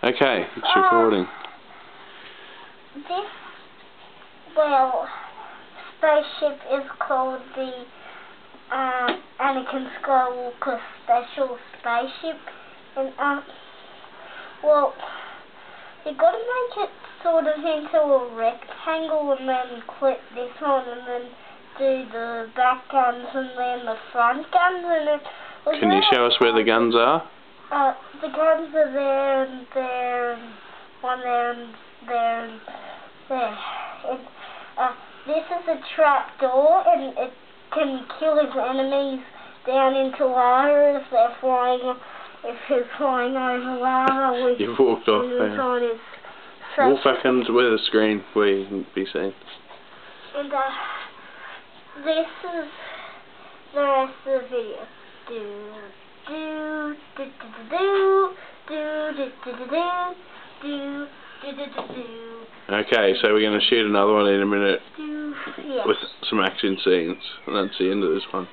Okay, it's recording. This, spaceship is called the Anakin Skywalker Special Spaceship, and you got to make it sort of into a rectangle, and then clip this on, and then do the back guns, and then the front guns, and it was. Can you show us where the guns are? The guns are there and there, and one there and there and there. This is a trap door, and it can kill his enemies down into lava if they're flying. If he's flying over lava, You've walked off there. Walk back into where the screen where you can be seen. And this is the rest of the video. Okay, so we're going to shoot another one in a minute Yes. with some action scenes, and that's the end of this one.